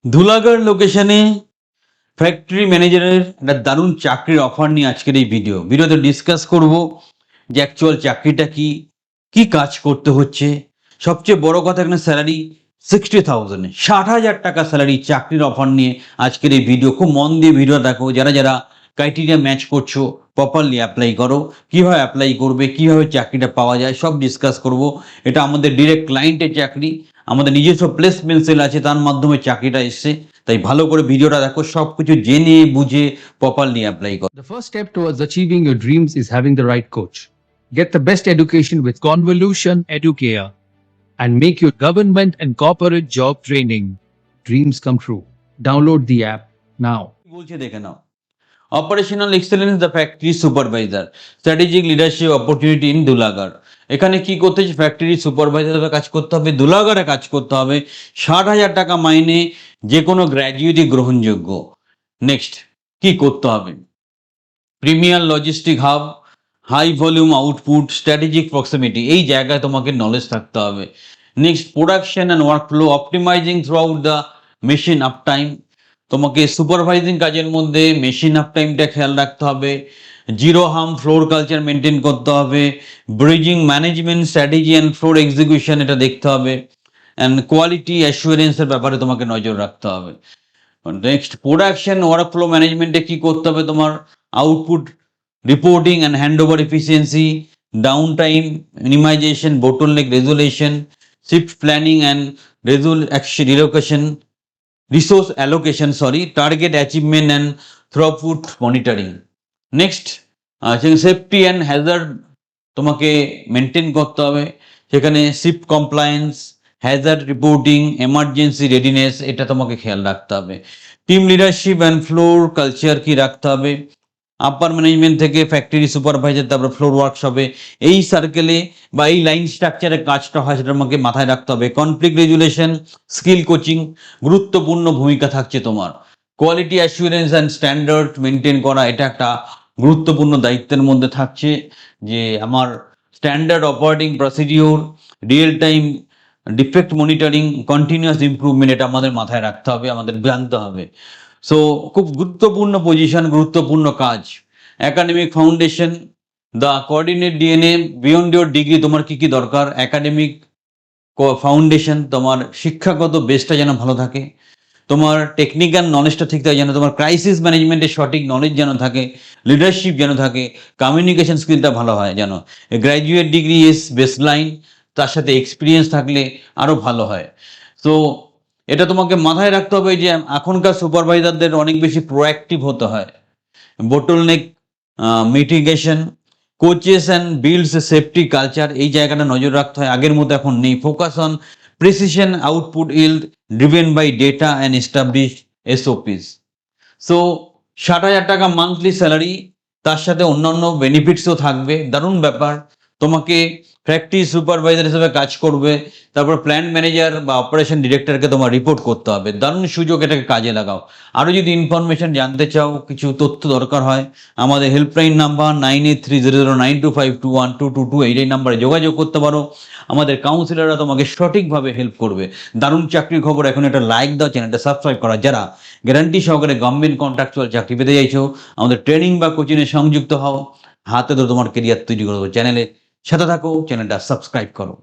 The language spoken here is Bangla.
ধুলাগড় লোকেশনে ফ্যাক্টরি ম্যানেজারের একটা দারুণ চাকরির অফার নিয়ে আজকের এই ভিডিওতে ডিসকাস করব যে অ্যাকচুয়াল চাকরিটা কি, কি কাজ করতে হচ্ছে। সবচেয়ে বড় কথা, এখানে স্যালারি 60,000, 60,000 টাকা স্যালারি চাকরির অফার নিয়ে আজকের এই ভিডিও। খুব মন দিয়ে ভিডিও দেখো, যারা ক্রাইটেরিয়া ম্যাচ করছো প্রপারলি অ্যাপ্লাই করো। কীভাবে অ্যাপ্লাই করবে, কীভাবে চাকরিটা পাওয়া যায়, সব ডিসকাস করব। এটা আমাদের ডিরেক্ট ক্লায়েন্টের চাকরি, আমাদের নিজস্ব প্লেসমেন্ট সেল আছে, তার মাধ্যমে চাকরিটা এসছে। তাই ভালো করে ভিডিওটা দেখো, সব কিছু জেনে বুঝে প্রপারলি অ্যাপ্লাই করো। The first step towards achieving your dreams is having the right coach. Get the best education with Convolution Educare and make your government and corporate job training dreams come true. Download the app now. বলছে দেখে নাও। Operational excellence the factory supervisor, strategic leadership opportunity in Dhulagarh. এখানে কি করতে হচ্ছে? ফ্যাক্টরি সুপারভাইজার কাজ করতে হবে, ধুলাগড়ে কাজ করতে হবে। 60,000 টাকা মাইনে, যে কোনো গ্র্যাজুয়েটই গ্রহণযোগ্য। নেক্সট কি করতে হবে? Premier logistic hub, high volume output, strategic proximity, এই জায়গায় তোমাকে নলেজ থাকতে হবে। Next production and workflow optimizing throughout the machine up time. তোমাকে সুপারভাইজিং কাজের মধ্যে মেশিন আপ টাইমটা খেয়াল রাখতে হবে। Zero harm floor culture maintain করতে হবে। Bridging management strategy and floor execution, এটা দেখতে হবে। অ্যান্ড কোয়ালিটি অ্যাসুরেন্সের ব্যাপারে তোমাকে নজর রাখতে হবে। নেক্সট প্রোডাকশন ওয়ার্কফ্লো ম্যানেজমেন্টে কি করতে হবে? তোমার output reporting and handover efficiency, down time minimisation, bottleneck resolution, shift planning and resource allocation, target achievement and throughput monitoring. Next safety and Hazard তোমাকে মেনটেন করতে হবে। সেখানে shift compliance, Hazard reporting, emergency readiness, এটা তোমাকে খেয়াল রাখতে হবে। Team leadership and floor culture কি রাখতে হবে? আপার ম্যানেজমেন্ট থেকে ফ্যাক্টরি সুপারভাইজার, তারপর ফ্লোর ওয়ার্কশপে এই সার্কেলে বা এই লাইন স্ট্রাকচারে কাজটা হয়, সেটা আমাকে মাথায় রাখতে হবে। কনফ্লিক্ট রেজুলেশন, স্কিল কোচিং, গুরুত্বপূর্ণ ভূমিকা থাকছে তোমার। Quality assurance and standard maintain করা, এটা একটা গুরুত্বপূর্ণ দায়িত্বের মধ্যে থাকছে। যে আমার standard operating procedure, real time defect monitoring, continuous improvement, এটা আমাদের মাথায় রাখতে হবে, আমাদের জানতে হবে। সো খুব গুরুত্বপূর্ণ পজিশন, গুরুত্বপূর্ণ কাজ। Academic foundation, the coordinate DNA beyond your degree, তোমার কি কি দরকার? একাডেমিক ফাউন্ডেশন, তোমার শিক্ষাগত বেসটা যেন ভালো থাকে, তোমার টেকনিক্যাল নলেজটা ঠিক থাকে, যেন তোমার ক্রাইসিস ম্যানেজমেন্টের সঠিক নলেজ যেন থাকে, লিডারশিপ যেন থাকে, কমিউনিকেশন স্কিলটা ভালো হয় যেন। গ্র্যাজুয়েট ডিগ্রি ইজ বেসলাইন, তার সাথে এক্সপিরিয়েন্স থাকলে আরও ভালো হয়। সো এটা তোমাকে মাথায় রাখতে হবে যে এখনকার সুপারভাইজারদের অনেক বেশি প্রোঅ্যাক্টিভ হতে হয়। bottleneck mitigation, coaches and builds safety culture, এই জায়গাটা নজর রাখতে হয়, আগের মতো এখন নেই। Focus on precision output yield driven by data and establish SOPs. So 60,000 টাকা মান্থলি স্যালারি, তার সাথে অন্যান্য বেনিফিটসও থাকবে। দারুণ ব্যাপার। তোমাকে ফ্যাক্টরি সুপারভাইজার হিসেবে কাজ করবে, তারপর প্ল্যান্ট ম্যানেজার বা অপারেশন ডিরেক্টরকে তোমার রিপোর্ট করতে হবে। দারুণ সুযোগ, এটাকে কাজে লাগাও। আরও যদি ইনফরমেশন জানতে চাও, কিছু তথ্য দরকার হয়, আমাদের হেল্পলাইন নাম্বার 98300925212222, এই নাম্বারে যোগাযোগ করতে পারো। আমাদের কাউন্সিলররা তোমাকে সঠিকভাবে হেল্প করবে। দারুণ চাকরির খবর। এখন একটা লাইক দাও, চ্যানেলটা সাবস্ক্রাইব করা। যারা গ্যারান্টি সহকারে গভর্নমেন্ট কন্ট্রাকচুয়াল চাকরি পেতে চাইছো, আমাদের ট্রেনিং বা কোচিংয়ে সংযুক্ত হও। হাতে ধরে তোমার কেরিয়ার তৈরি করবো। চ্যানেলে সাথে থাকো, চ্যানেলটা সাবস্ক্রাইব করো।